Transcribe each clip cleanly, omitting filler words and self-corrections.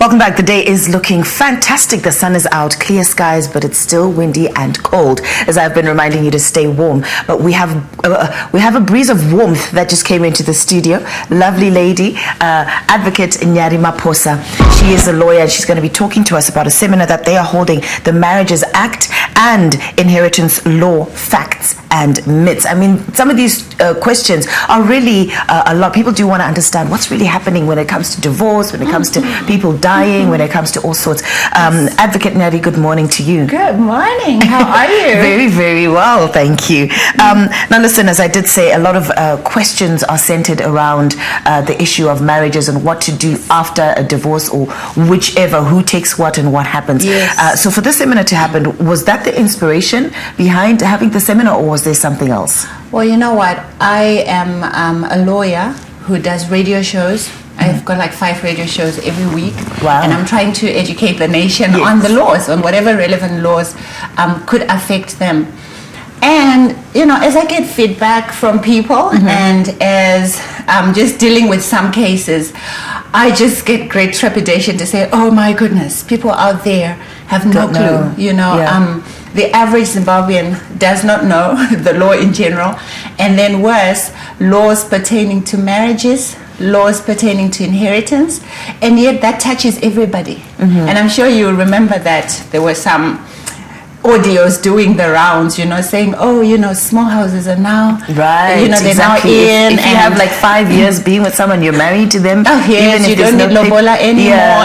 Welcome back. The day is looking fantastic. The sun is out, clear skies, but it's still windy and cold, as I've been reminding you to stay warm. But we have a breeze of warmth that just came into the studio. Lovely lady, advocate Nyari Maphosa. She is a lawyer, and she's going to be talking to us about a seminar that they are holding, the Marriages Act and Inheritance Law Facts and Myths. I mean, some of these questions are really a lot. People do want to understand what's really happening when it comes to divorce, when it comes to people dying, when it comes to all sorts. Advocate Nyari, good morning to you. Good morning. How are you? Very, very well, thank you. Now listen, as I did say, a lot of questions are centered around the issue of marriages and what to do after a divorce, or whichever, who takes what and what happens. Yes. So for this seminar to happen, was that the inspiration behind having the seminar, or was there something else? Well, you know what? I am a lawyer who does radio shows. I've got like 5 radio shows every week. Wow. And I'm trying to educate the nation on the laws, on whatever relevant laws could affect them. And, you know, as I get feedback from people and as I'm just dealing with some cases, I just get great trepidation to say, oh my goodness, people out there have no clue. You know, the average Zimbabwean does not know the law in general. And then worse, laws pertaining to marriages, laws pertaining to inheritance, and yet that touches everybody. And I'm sure you remember that there were some audios doing the rounds, you know, saying, oh, you know, small houses are now, you know, they're now in. If you have like 5 years being with someone, you're married to them. Oh, yes, you don't need lobola anymore.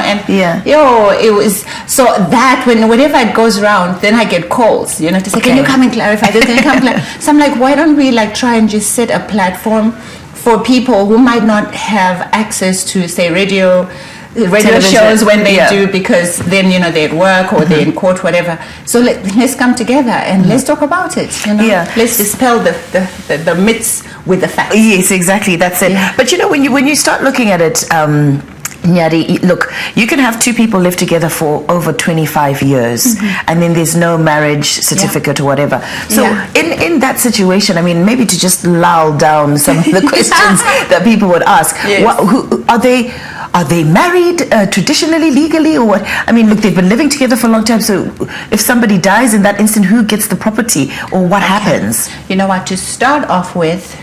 It was, so that whenever it goes around, then I get calls, you know, to say, can you come and clarify this? Can you come So I'm like, why don't we like try and just set a platform for people who might not have access to, say, radio shows when they do, because then, you know, they're at work or they're in court, whatever. So let's come together and let's talk about it, you know. Let's dispel the myths with the facts. Yes, exactly, that's it. But you know, when you start looking at it, Nyari, look, you can have 2 people live together for over 25 years and then there's no marriage certificate or whatever. So in that situation, I mean, maybe to just lull down some of the questions that people would ask, who are they married traditionally, legally, or what? I mean, look, they've been living together for a long time, so if somebody dies in that instant, who gets the property, or what happens? You know what, to start off with,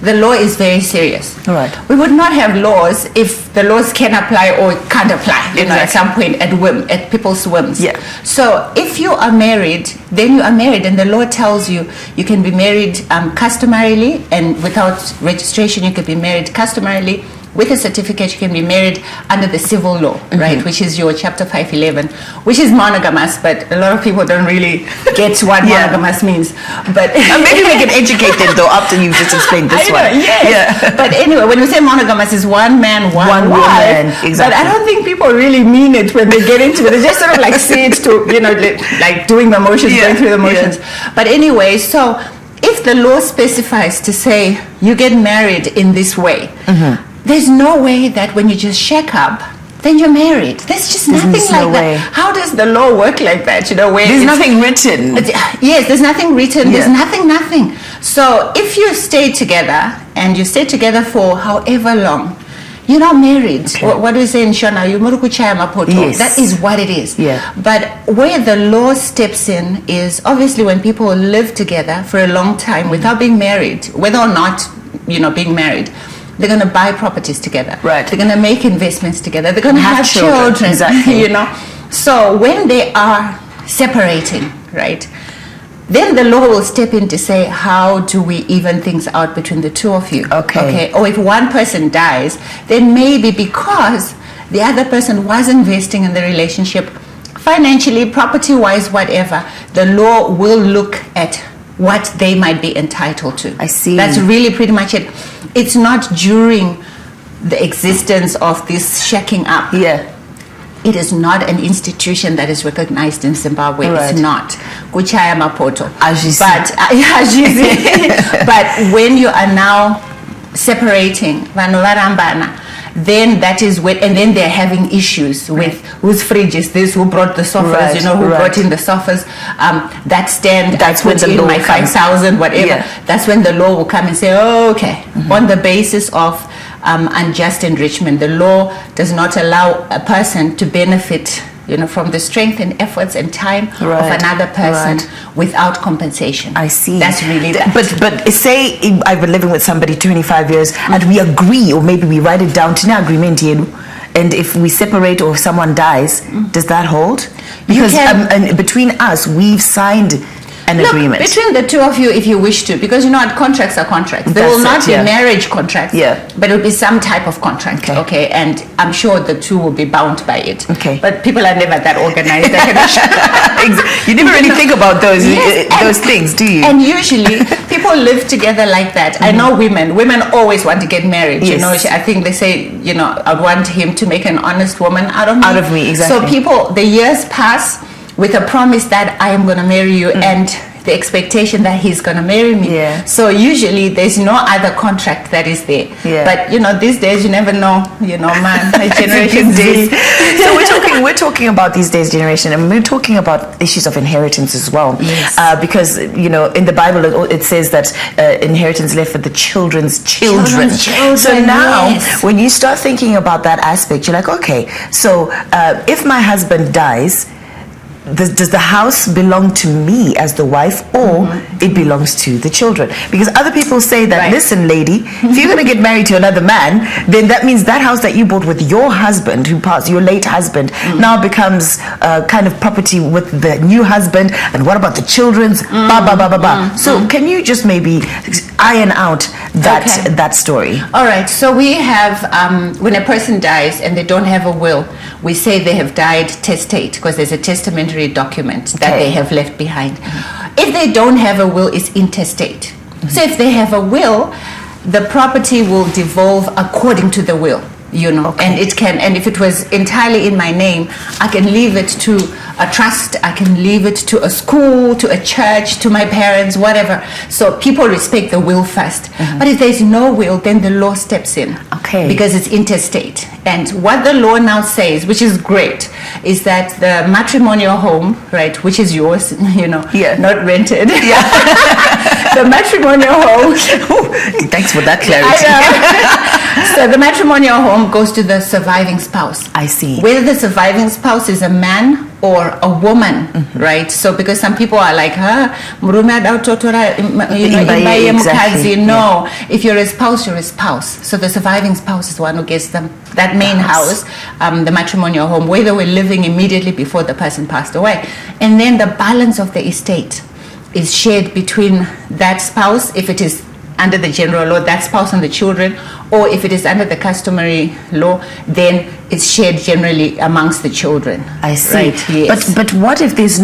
the law is very serious. Right. We would not have laws if the laws can apply or can't apply, you know, at some point at people's whims. So if you are married, then you are married, and the law tells you you can be married customarily, and without registration you can be married customarily. With a certificate, you can be married under the civil law, right, which is your Chapter 511, which is monogamous, but a lot of people don't really get what monogamous means. But maybe we can educate them, though, after you've just explained this one. But anyway, when we say monogamous, is one man, one woman. Exactly. But I don't think people really mean it when they get into it. They just sort of like see it to, you know, like doing the motions, going through the motions. But anyway, so if the law specifies to say you get married in this way, there's no way that when you just shack up, then you're married. There's just nothing like that. How does the law work like that? You know, where there's nothing written. Yes, there's nothing written. There's nothing. So if you stay together, and you stay together for however long, you're not married. What do we say in Shona? Yes. That is what it is. But where the law steps in is obviously when people live together for a long time without being married, whether or not, you know, being married. They're going to buy properties together. Right. They're going to make investments together. They're going to have children. Exactly. You know. So when they are separating, right, then the law will step in to say, how do we even things out between the two of you? Okay. Or if one person dies, then maybe because the other person was investing in the relationship financially, property-wise, whatever, the law will look at what they might be entitled to. I see. That's really pretty much it. It's not during the existence of this shacking up. It is not an institution that is recognized in Zimbabwe. It's not. Kuchaya mapoto. But when you are now separating, then that is when, and then they're having issues with whose fridge is this, who brought the sofas, you know, who brought in the sofas, that stand, that's when the law, my 5,000, whatever. That's when the law will come and say, oh, okay, on the basis of unjust enrichment. The law does not allow a person to benefit, from the strength and efforts and time of another person without compensation. I see. That's really that. But say I've been living with somebody 25 years and we agree, or maybe we write it down to agreement here, and if we separate or if someone dies, does that hold? Because and between us, we've signed an agreement. Between the two of you, if you wish to, because contracts are contracts. There will not be marriage contracts, but it will be some type of contract, okay? And I'm sure the two will be bound by it. Okay. But people are never that organized. You never really think about those things, do you? And usually people live together like that. I know women always want to get married. Yes. I think they say, I want him to make an honest woman out of me. Out of me, exactly. So the years pass with a promise that I am going to marry you and the expectation that he's going to marry me. Yeah. So usually there's no other contract that is there. Yeah. But these days you never know, man, Generation Z. So we're talking about these days generation, and we're talking about issues of inheritance as well. Yes. Because in the Bible it says that inheritance left for the children's children. So now when you start thinking about that aspect, you're like, okay, so if my husband dies, does the house belong to me as the wife, or it belongs to the children? Because other people say that, listen, lady, if you're going to get married to another man, then that means that house that you bought with your husband, who passed, your late husband, now becomes kind of property with the new husband. And what about the children's? So can you just maybe iron out that story? All right. So we have, when a person dies and they don't have a will, we say they have died testate, because there's a testamentary document that they have left behind. If they don't have a will, it's intestate. So if they have a will, the property will devolve according to the will. And it can, and if it was entirely in my name, I can leave it to a trust, I can leave it to a school, to a church, to my parents, whatever. So people respect the will first. But if there's no will, then the law steps in. Okay. Because it's intestate. And what the law now says, which is great, is that the matrimonial home, right, which is yours, not rented. The matrimonial home. Thanks for that clarity. So the matrimonial home goes to the surviving spouse. I see. Whether the surviving spouse is a man or a woman, right? So because some people are like, exactly. No, if you're a spouse, you're a spouse. So the surviving spouse is the one who gets them that main house, the matrimonial home, whether we're living immediately before the person passed away. And then the balance of the estate is shared between that spouse, if it is under the general law, that spouse and the children, or if it is under the customary law, then it's shared generally amongst the children. I see. Right? Yes. But what if there's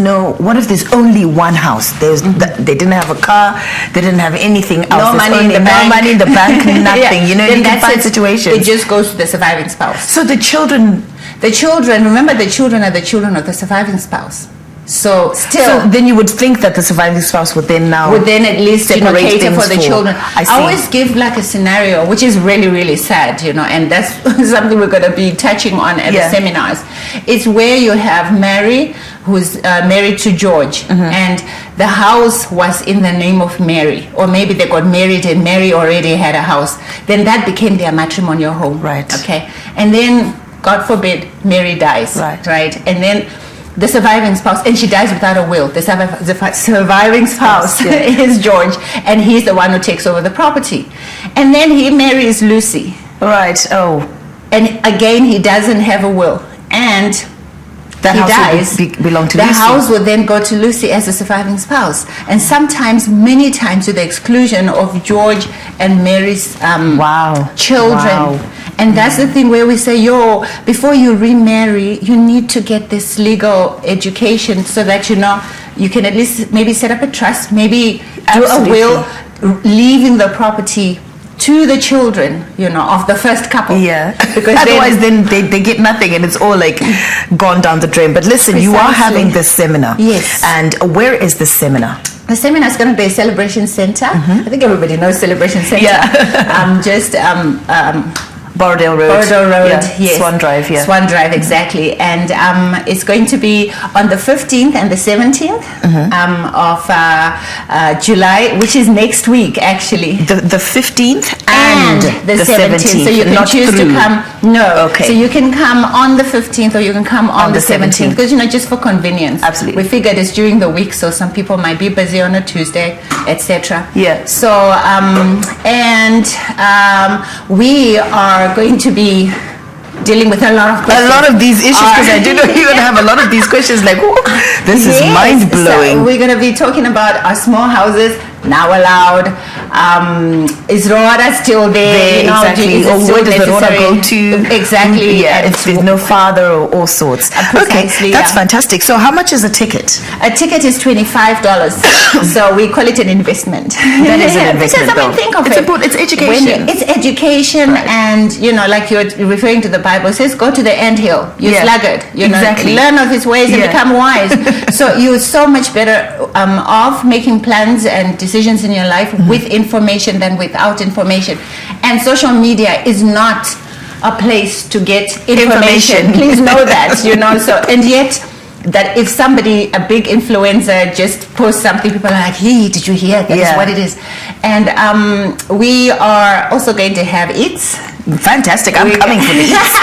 only one house? They didn't have a car, they didn't have anything else. No money in the bank, nothing. You can find situations. It just goes to the surviving spouse. So the children, remember, the children are the children of the surviving spouse. So then you would think that the surviving spouse would then at least cater for the children. I always give like a scenario, which is really, really sad, and that's something we're going to be touching on at the seminars. It's where you have Mary, who's married to George, and the house was in the name of Mary, or maybe they got married and Mary already had a house. Then that became their matrimonial home. Right. Okay. And then, God forbid, Mary dies. Right. And then the surviving spouse, and she dies without a will. The surviving spouse is George, and he's the one who takes over the property. And then he marries Lucy. Right. Oh. And again, he doesn't have a will. And that house would belong to Lucy. The house would then go to Lucy as a surviving spouse. And sometimes, many times, to the exclusion of George and Mary's children. Wow. And that's the thing where we say, before you remarry, you need to get this legal education so that you can at least maybe set up a trust, maybe do a will, leaving the property to the children, of the first couple. Yeah. Because otherwise then they get nothing and it's all like gone down the drain. But listen, you are having this seminar. Yes. And where is this seminar? The seminar is going to be a celebration center. I think everybody knows celebration center. Yeah. Borrowdale Road. Yes. Swan Drive, Swan Drive, exactly. And it's going to be on the 15th and the 17th of July, which is next week, actually. The 15th and the 17th. So you can choose to come. No. Okay. So you can come on the 15th, or you can come on the 17th. Because, just for convenience. Absolutely. We figured it's during the week, so some people might be busy on a Tuesday, etc. Yeah. So, we are going to be dealing with a lot of questions. A lot of these issues, because I do know you're going to have a lot of these questions like, oh, this is mind-blowing. So we're going to be talking about our small houses now allowed. Is RORA still there? Exactly. Or where does the RORA go to? Exactly. Yeah, if there's no father or all sorts. Precisely, okay, that's fantastic. So how much is a ticket? A ticket is $25. So we call it an investment. That is an investment, because, think of it's it. Important. It's education. It's education, right. And, like you're referring to the Bible, it says, go to the anthill, you sluggard. Exactly. Learn of his ways and become wise. So you're so much better off making plans and decisions in your life with information than without information. And social media is not a place to get information. Please know that, so, and yet that if somebody, a big influencer, just posts something, people are like, hey, did you hear? That is what it is. And we are also going to have eats. Fantastic. I'm coming for the eats.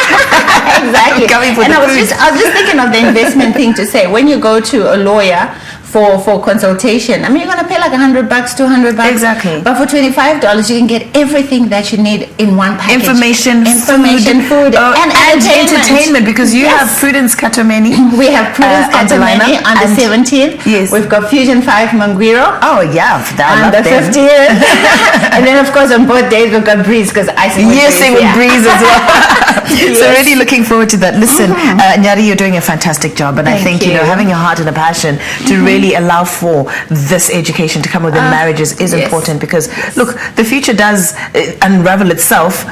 Exactly. I'm coming for and the I was food. just thinking of the investment thing to say. When you go to a lawyer for consultation, I mean, you're going to pay like $100, $200. Exactly. But for $25, you can get everything that you need in one package. Information, food, and entertainment. Because you have Prudence Katomeni. We have Prudence Katomeni on the 17th. Yes. We've got Fusion 5 Mangwiro. Oh, yeah. On the 15th. And then, of course, on both days, we've got Breeze, because I sing with Breeze. Sing with Breeze as well. So really looking forward to that. Listen, Nyari, you're doing a fantastic job. And I think, having a heart and a passion to really allow for this education to come within marriages is important, because look, the future does unravel itself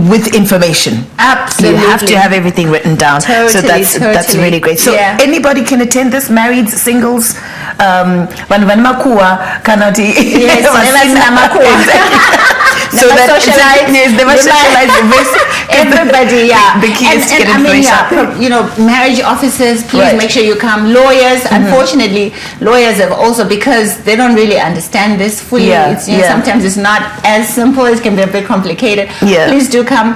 with information. Absolutely. You have to have everything written down. So that's really great. So anybody can attend this, married, singles, so never that socialize. Yes, never socialize. Everybody, The key is to get information. Marriage officers, please make sure you come. Lawyers, unfortunately, lawyers have also, because they don't really understand this fully. Sometimes it's not as simple. It can be a bit complicated. Please do come.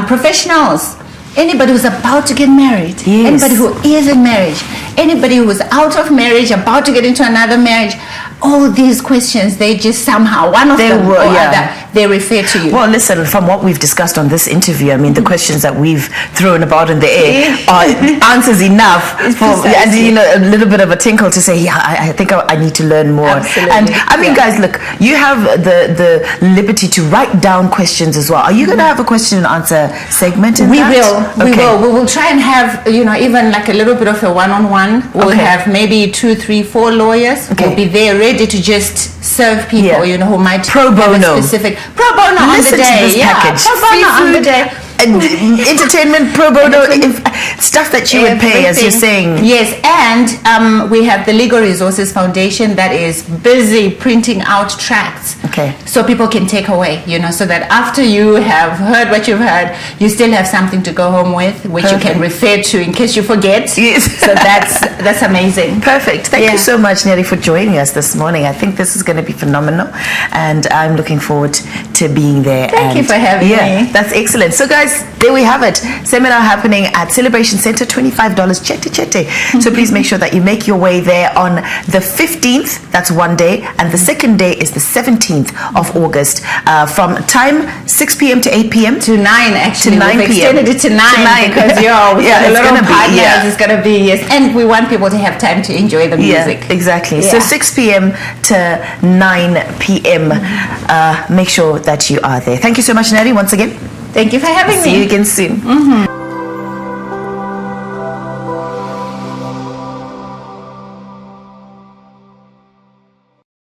Professionals. Anybody who's about to get married, anybody who is in marriage, anybody who is out of marriage, about to get into another marriage, all these questions, they just somehow, one of them or other, they refer to you. Well, listen, from what we've discussed on this interview, I mean, the questions that we've thrown about in the air are answers enough for, and a little bit of a tinkle to say, I think I need to learn more. Absolutely. And I mean, guys, look, you have the liberty to write down questions as well. Are you going to have a question and answer segment in that? We will try and have, even like a little bit of a one-on-one. We'll have maybe 2, 3, 4 lawyers. We'll be there ready to just serve people, who might pro bono. have a specific pro bono on the day. Pro bono on the day. Entertainment, pro bono, stuff that you would pay, as you're saying. Yes, and we have the Legal Resources Foundation that is busy printing out tracts. Okay. So people can take away, so that after you have heard what you've heard, you still have something to go home with, which you can refer to in case you forget. Yes. So that's amazing. Perfect. Thank you so much, Nyari, for joining us this morning. I think this is going to be phenomenal, and I'm looking forward to being there. Thank you for having me. That's excellent. So, guys, there we have it. Seminar happening at Celebration Center, $25. Chete. So please make sure that you make your way there on the 15th. That's one day, and the second day is the 17th of August. From time 6 p.m. to 8 p.m. to 9 actually. To 9 We've p.m. extended it to 9 because a lot of partners. It's gonna be and we want people to have time to enjoy the music. Yeah, exactly. So 6 p.m. to 9 p.m. Make sure that you are there. Thank you so much, Nyari, once again. Thank you for having me. See you again soon.